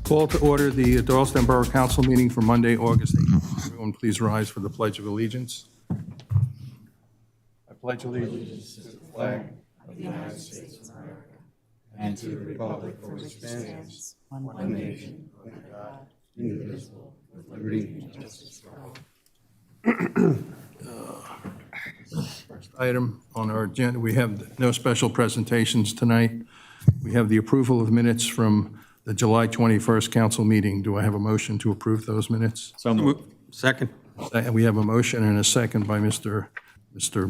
Call to order the Doylestown Borough Council meeting for Monday, August 8th. Everyone please rise for the Pledge of Allegiance. I pledge allegiance to the flag of the United States of America and to the republic for which it stands, one nation, under God, indivisible, with liberty and justice for all. First item on our agenda, we have no special presentations tonight. We have the approval of minutes from the July 21st council meeting. Do I have a motion to approve those minutes? So moved. Second. We have a motion and a second by Mr.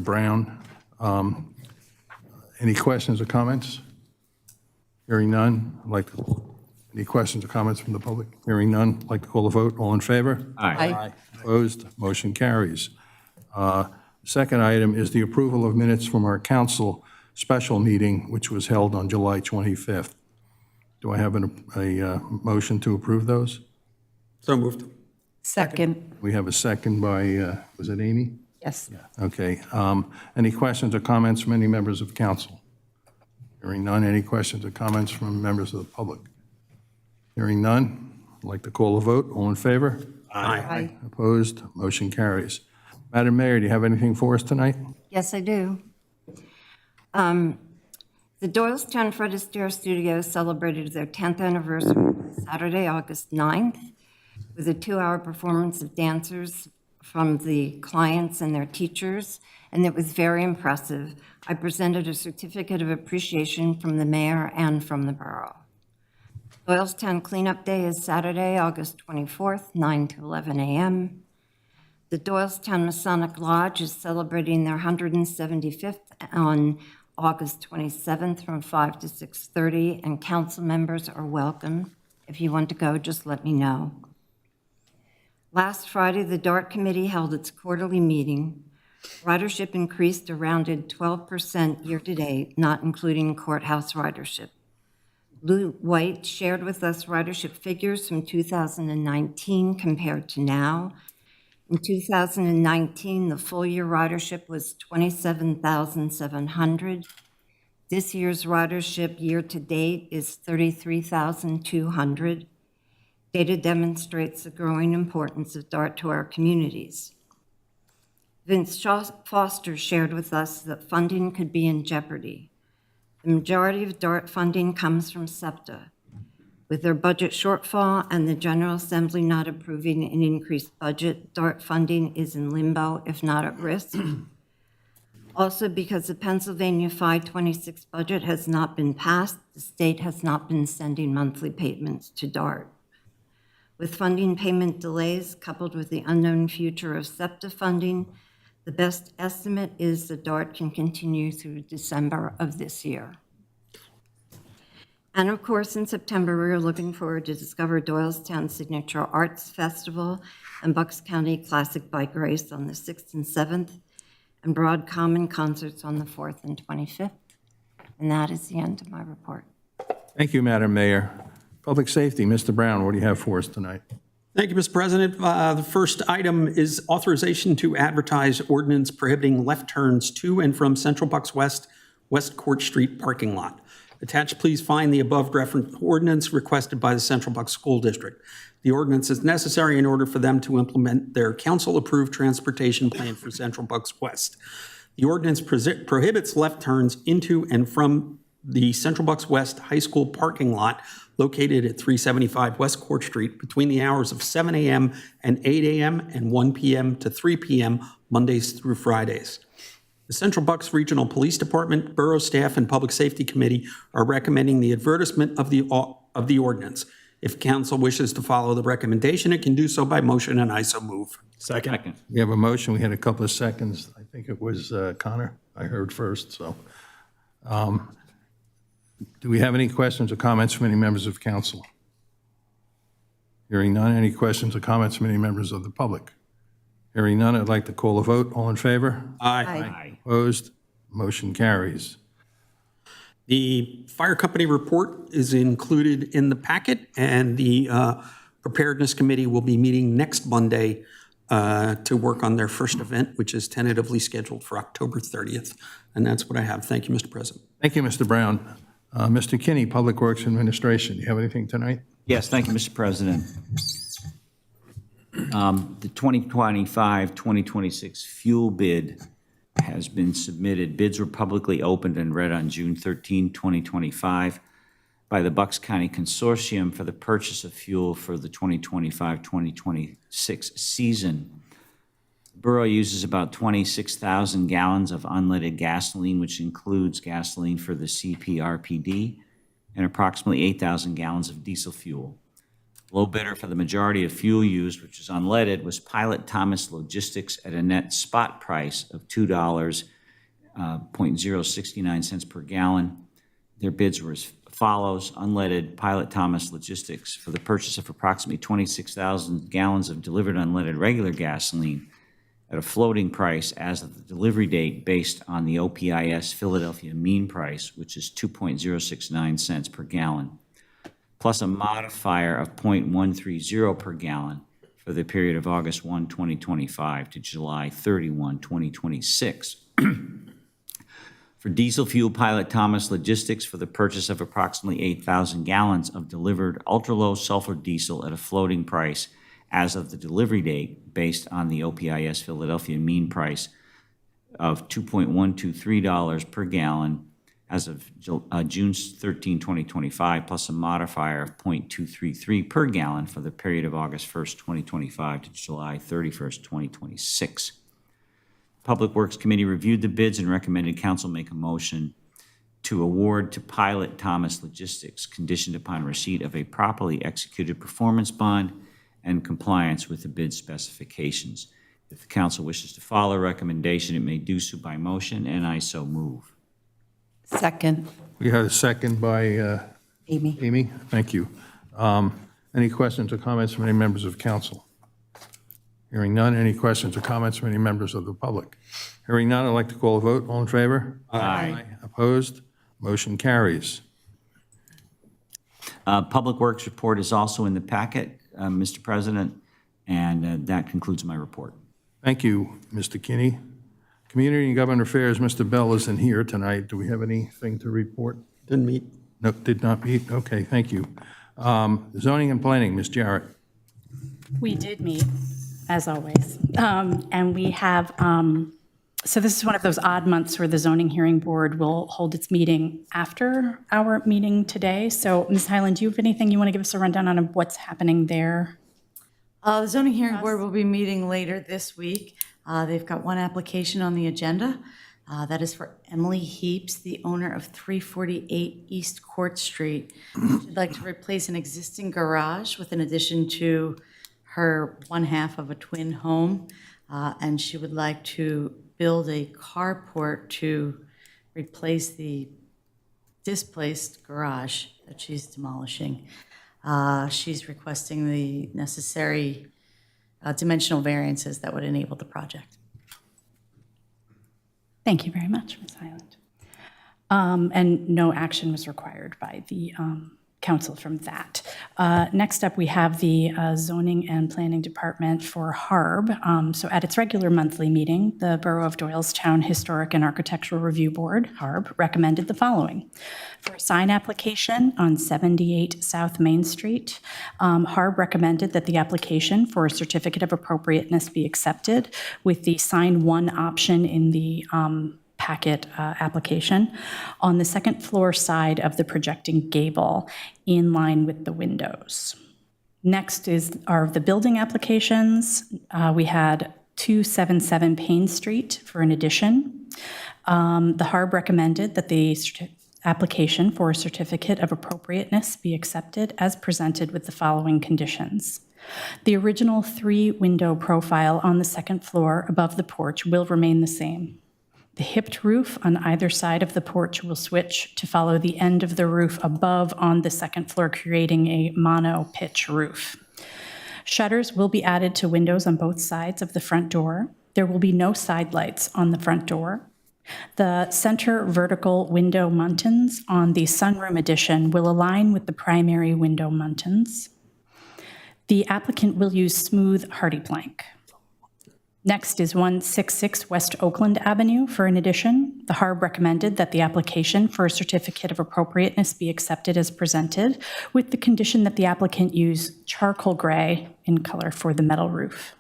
Brown. Any questions or comments? Hearing none. Any questions or comments from the public? Hearing none. I'd like to call a vote. All in favor? Aye. Opposed? Motion carries. Second item is the approval of minutes from our council special meeting, which was held on July 25th. Do I have a motion to approve those? So moved. Second. We have a second by, was it Amy? Yes. Okay. Any questions or comments from any members of council? Hearing none. Any questions or comments from members of the public? Hearing none. I'd like to call a vote. All in favor? Aye. Opposed? Motion carries. Madam Mayor, do you have anything for us tonight? Yes, I do. The Doylestown Fred Astaire Studio celebrated their 10th anniversary Saturday, August 9th, with a 2-hour performance of dancers from the clients and their teachers, and it was very impressive. I presented a certificate of appreciation from the mayor and from the borough. Doylestown Cleanup Day is Saturday, August 24th, 9 to 11 a.m. The Doylestown Masonic Lodge is celebrating their 175th on August 27th from 5 to 6:30, and council members are welcome. If you want to go, just let me know. Last Friday, the DART Committee held its quarterly meeting. Ridership increased a rounded 12% year-to-date, not including courthouse ridership. Lou White shared with us ridership figures from 2019 compared to now. In 2019, the full-year ridership was 27,700. This year's ridership year-to-date is 33,200. Data demonstrates the growing importance of DART to our communities. Vince Foster shared with us that funding could be in jeopardy. The majority of DART funding comes from SEPTA. With their budget shortfall and the General Assembly not approving an increased budget, DART funding is in limbo, if not at risk. Also, because the Pennsylvania 526 budget has not been passed, the state has not been sending monthly payments to DART. With funding payment delays coupled with the unknown future of SEPTA funding, the best estimate is that DART can continue through December of this year. And of course, in September, we are looking forward to Discover Doylestown Signature Arts Festival and Bucks County Classic Bike Race on the 6th and 7th, and Broad Common concerts on the 4th and 25th. And that is the end of my report. Thank you, Madam Mayor. Public Safety, Mr. Brown, what do you have for us tonight? Thank you, Mr. President. The first item is authorization to advertise ordinance prohibiting left turns to and from Central Bucks West Court Street parking lot. Attached, please find the above referenced ordinance requested by the Central Bucks School District. The ordinance is necessary in order for them to implement their council-approved transportation plan for Central Bucks West. The ordinance prohibits left turns into and from the Central Bucks West High School parking lot located at 375 West Court Street between the hours of 7 a.m. and 8 a.m. and 1 p.m. to 3 p.m. Mondays through Fridays. The Central Bucks Regional Police Department, Borough Staff, and Public Safety Committee are recommending the advertisement of the ordinance. If council wishes to follow the recommendation, it can do so by motion, and I so move. Second. We have a motion. We had a couple of seconds. I think it was Connor I heard first. So do we have any questions or comments from any members of council? Hearing none. Any questions or comments from any members of the public? Hearing none, I'd like to call a vote. All in favor? Aye. Opposed? Motion carries. The fire company report is included in the packet, and the preparedness committee will be meeting next Monday to work on their first event, which is tentatively scheduled for October 30th. And that's what I have. Thank you, Mr. President. Thank you, Mr. Brown. Mr. Kinney, Public Works Administration. Do you have anything tonight? Yes, thank you, Mr. President. The 2025-2026 fuel bid has been submitted. Bids were publicly opened and read on June 13, 2025 by the Bucks County Consortium for the purchase of fuel for the 2025-2026 season. The borough uses about 26,000 gallons of unleaded gasoline, which includes gasoline for the CPRPD, and approximately 8,000 gallons of diesel fuel. Low bidder for the majority of fuel used, which is unleaded, was Pilot Thomas Logistics at a net spot price of $2.069 per gallon. Their bids were as follows: unleaded Pilot Thomas Logistics for the purchase of approximately 26,000 gallons of delivered unleaded regular gasoline at a floating price as of the delivery date based on the OPIS Philadelphia mean price, which is 2.069 cents per gallon, plus a modifier of 0.130 per gallon for the period of August 1, 2025 to July 31, 2026. For diesel fuel, Pilot Thomas Logistics for the purchase of approximately 8,000 gallons of delivered ultra-low sulfur diesel at a floating price as of the delivery date based on the OPIS Philadelphia mean price of $2.123 per gallon as of June 13, 2025, plus a modifier of 0.233 per gallon for the period of August 1st, 2025 to July 31st, 2026. Public Works Committee reviewed the bids and recommended council make a motion to award to Pilot Thomas Logistics, conditioned upon receipt of a properly executed performance bond and compliance with the bid specifications. If the council wishes to follow a recommendation, it may do so by motion, and I so move. Second. We have a second by Amy. Amy. Thank you. Any questions or comments from any members of council? Hearing none. Any questions or comments from any members of the public? Hearing none, I'd like to call a vote. All in favor? Aye. Opposed? Motion carries. Public Works report is also in the packet, Mr. President, and that concludes my report. Thank you, Mr. Kinney. Community and Government Affairs, Mr. Bell isn't here tonight. Do we have anything to report? Didn't meet. No, did not meet. Okay, thank you. Zoning and Planning, Ms. Jarrett. We did meet, as always. And we have, so this is one of those odd months where the zoning hearing board will hold its meeting after our meeting today. So Ms. Highland, do you have anything you want to give us a rundown on what's happening there? The zoning hearing board will be meeting later this week. They've got one application on the agenda. That is for Emily Heaps, the owner of 348 East Court Street. She'd like to replace an existing garage with an addition to her one half of a twin home. And she would like to build a carport to replace the displaced garage that she's demolishing. She's requesting the necessary dimensional variances that would enable the project. Thank you very much, Ms. Highland. And no action was required by the council from that. Next up, we have the Zoning and Planning Department for HARB. So at its regular monthly meeting, the Borough of Doylestown Historic and Architectural Review Board, HARB, recommended the following. For a sign application on 78 South Main Street, HARB recommended that the application for a certificate of appropriateness be accepted with the sign one option in the packet application on the second floor side of the projecting gable in line with the windows. Next are the building applications. We had 277 Payne Street for an addition. The HARB recommended that the application for a certificate of appropriateness be accepted as presented with the following conditions. The original 3-window profile on the second floor above the porch will remain the same. The hipped roof on either side of the porch will switch to follow the end of the roof above on the second floor, creating a mono-pitch roof. Shutters will be added to windows on both sides of the front door. There will be no side lights on the front door. The center vertical window muntins on the sunroom addition will align with the primary window muntins. The applicant will use smooth hardy plank. Next is 166 West Oakland Avenue for an addition. The HARB recommended that the application for a certificate of appropriateness be accepted as presented, with the condition that the applicant use charcoal gray in color for the metal roof.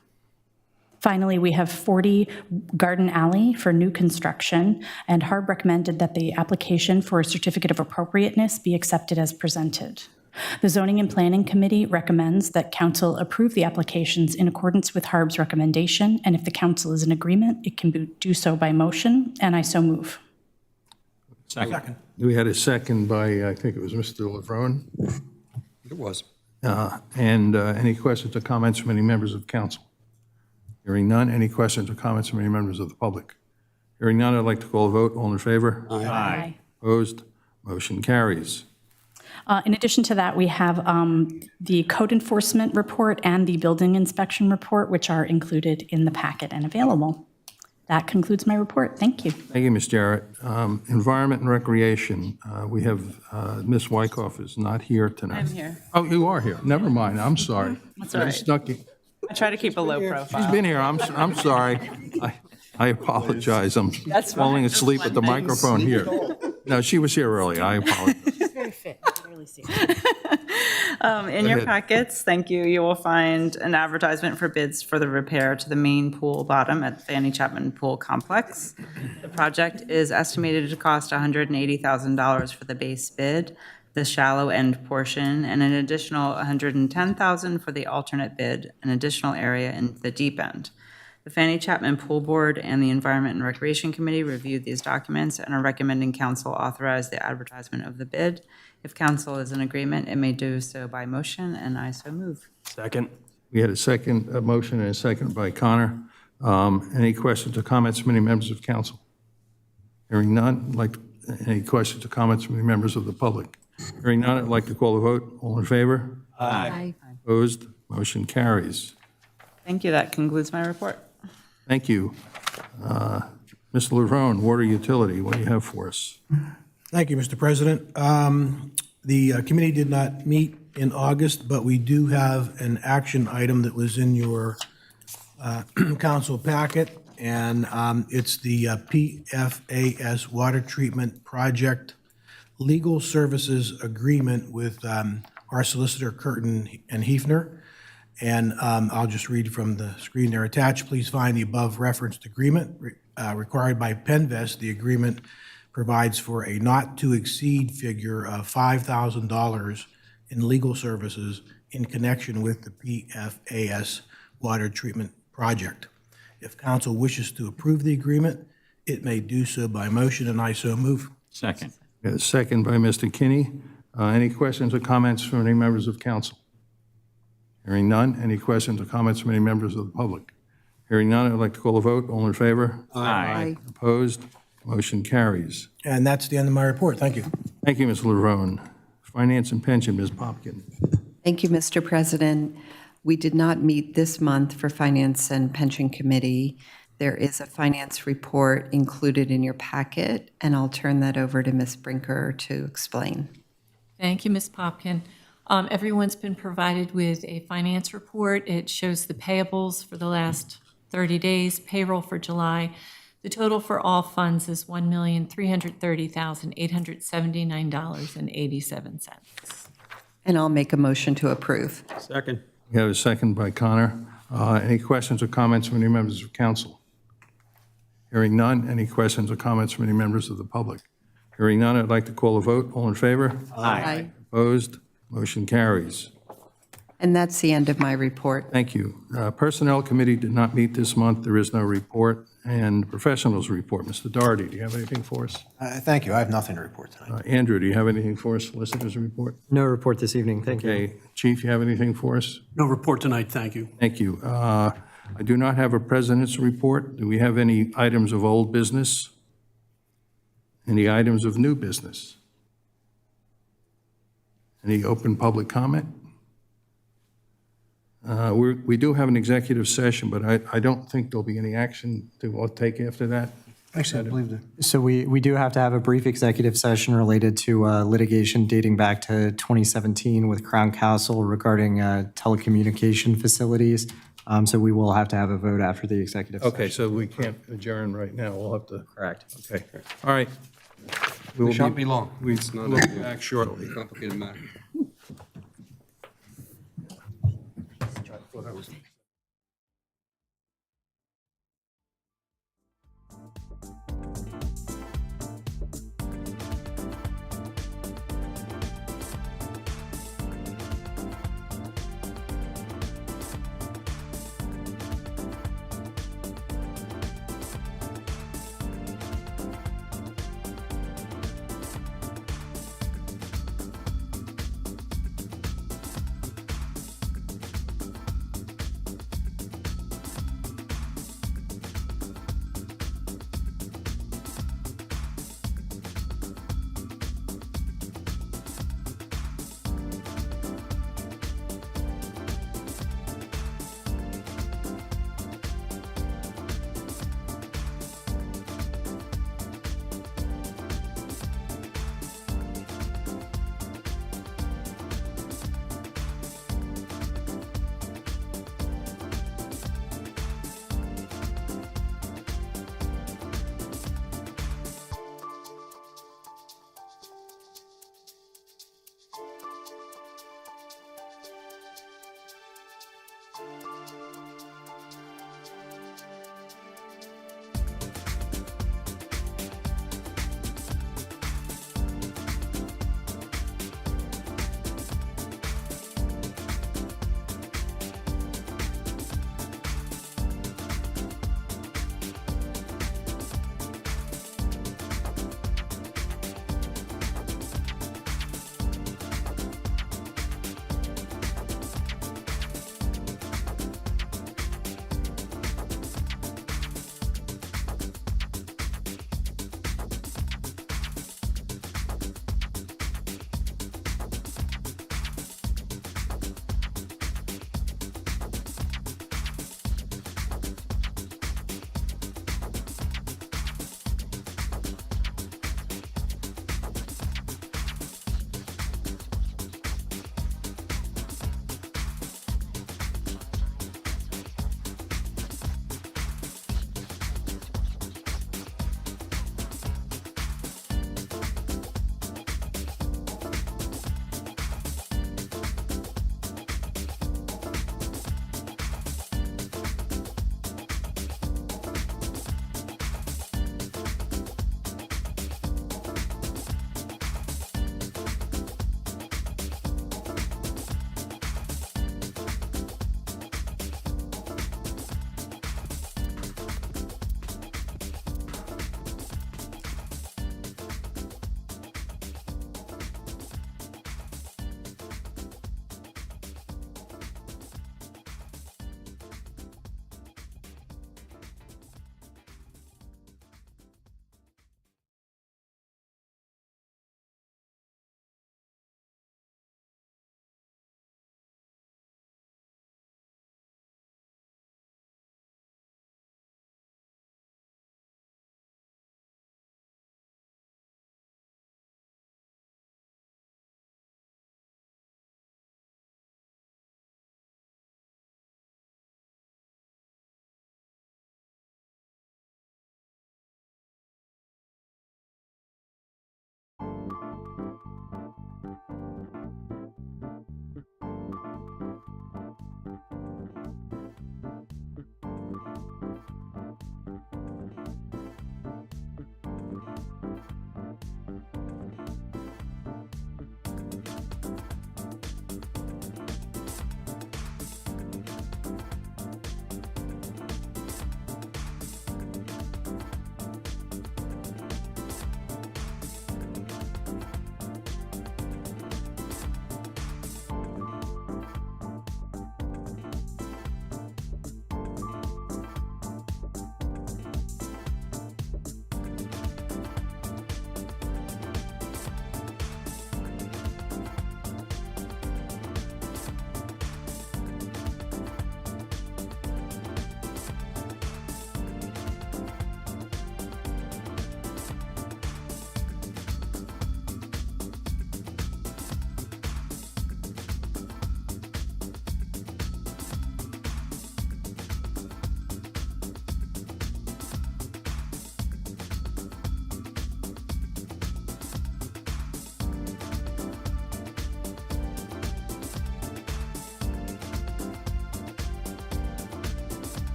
Finally, we have 40 Garden Alley for new construction, and HARB recommended that the application for a certificate of appropriateness be accepted as presented. The Zoning and Planning Committee recommends that council approve the applications in accordance with HARB's recommendation, and if the council is in agreement, it can do so by motion, and I so move. Second. We had a second by, I think it was Mr. Levrone. It was. Any questions or comments from any members of council? Hearing none, any questions or comments from any members of the public? Hearing none, I'd like to call a vote. All in favor? Aye. Opposed? Motion carries. In addition to that, we have the code enforcement report and the building inspection report, which are included in the packet and available. That concludes my report. Thank you. Thank you, Ms. Jarrett. Environment and Recreation, we have, Ms. Wyckoff is not here tonight. I'm here. Oh, you are here. Never mind, I'm sorry. That's all I right. snuck you. I try to keep a low She's profile. been here, I'm sorry. I apologize, I'm That's fine. falling asleep at the That's microphone here. No, she was here earlier, I apologize. Very fit. I can really see it. In your ahead. packets, thank you, you will find an advertisement for bids for the repair to the main pool bottom at Fanny Chapman Pool Complex. The project is estimated to cost $180,000 for the base bid, the shallow end portion, and an additional $110,000 for the alternate bid, an additional area in the deep end. The Fanny Chapman Pool Board and the Environment and Recreation Committee reviewed these documents and are recommending council authorize the advertisement of the bid. If council is in agreement, it may do so by motion, and I so move. Second. We had a motion and a second by Connor. Any questions or comments from any members of council? Hearing none, any questions or comments from any members of the public? Hearing none, I'd like to call a vote. All in favor? Aye. Opposed? Motion carries. Thank you, that concludes my report. Thank you. Mr. Levrone, Water Utility, what do you have for us? Thank you, Mr. President. The committee did not meet in August, but we do have an action item that was in your council packet, and it's the PFAS Water Treatment Project Legal Services Agreement with our solicitor, Curtin and Hefner. And I'll just read from the screen there attached. Please find the above referenced agreement required by Penvest. The agreement provides for a not-to-exceed figure of $5,000 in legal services in connection with the PFAS water treatment project. If council wishes to approve the agreement, it may do so by motion, and I so move. Second. We had a second by Mr. Kinney. Any questions or comments from any members of council? Hearing none. Any questions or comments from any members of the public? Hearing none, I'd like to call a vote. All in favor? Aye. Opposed? Motion carries. And that's the end of my report. Thank you. Thank you, Ms. Levrone. Finance and Pension, Ms. Popkin. Thank you, Mr. President. We did not meet this month for Finance and Pension Committee. There is a finance report included in your packet, and I'll turn that over to Ms. Brinker to explain. Thank you, Ms. Popkin. Everyone's been provided with a finance report. It shows the payables for the last 30 days, payroll for July. The total for all funds is $1,330,879.87. And I'll make a motion to approve. Second. We have a second by Connor. Any questions or comments from any members of council? Hearing none. Any questions or comments from any members of the public? Hearing none, I'd like to call a vote. All in favor? Aye. Opposed? Motion carries. And that's the end of my report. Thank you. Personnel Committee did not meet this month. There is no report. And Professionals report. Mr. Doherty, do you have anything for us? Thank you. I have nothing to report tonight. Andrew, do you have anything for us? Solicitors report? No report this evening, thank you. Okay. Chief, you have anything for us? No report tonight, thank you. Thank you. I do not have a president's report. Do we have any items of old business? Any items of new business? Any open public comment? We do have an executive session, but I don't think there'll be any action to take after that. Actually, I believe that. So we do have to have a brief executive session related to litigation dating back to 2017 with Crown Castle regarding telecommunication facilities. So we will have to have a vote after the executive session. Okay, so we can't adjourn right now. We'll have to, Correct. okay. All right. We will It shan't be long. We'll It's not be a back shortly. complicated matter.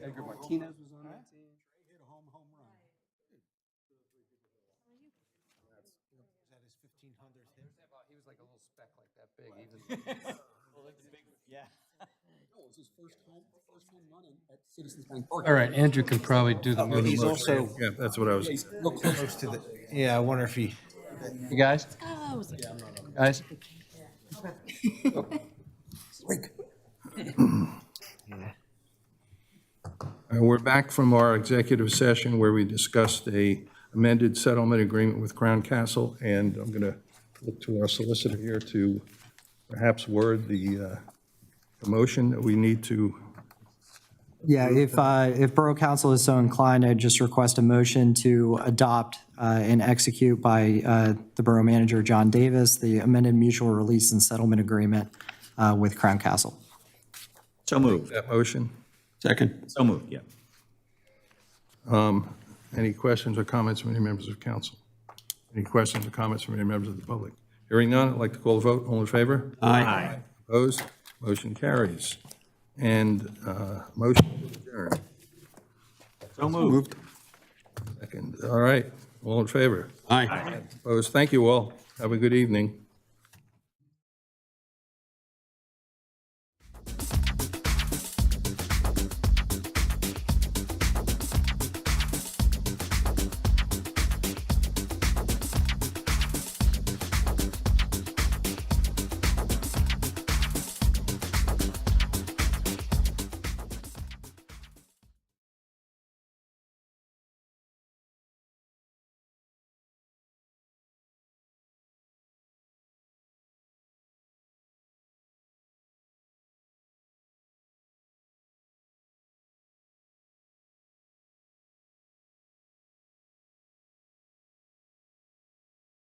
Edgar Martinez was on that team. He was like a little speck like that big. Yeah. All right, Andrew can probably do the movie. He's also Yeah, that's what I was. real close to the, yeah, I wonder if he, You guys? Guys? We're back from our executive session where we discussed a amended settlement agreement with Crown Castle, and I'm going to look to our solicitor here to perhaps word the motion that we need to. Yeah, if Borough Council is so inclined, I'd just request a motion to adopt and execute by the Borough Manager, John Davis, the amended mutual release and settlement agreement with Crown Castle. So moved. That motion. Second. So moved, yeah. Any questions or comments from any members of council? Any questions or comments from any members of the public? Hearing none, I'd like to call the vote. All in favor? Aye. Opposed? Motion carries. And motion to adjourn. So moved. Second. All right. All in favor? Aye. Opposed? Thank you all. Have a good evening.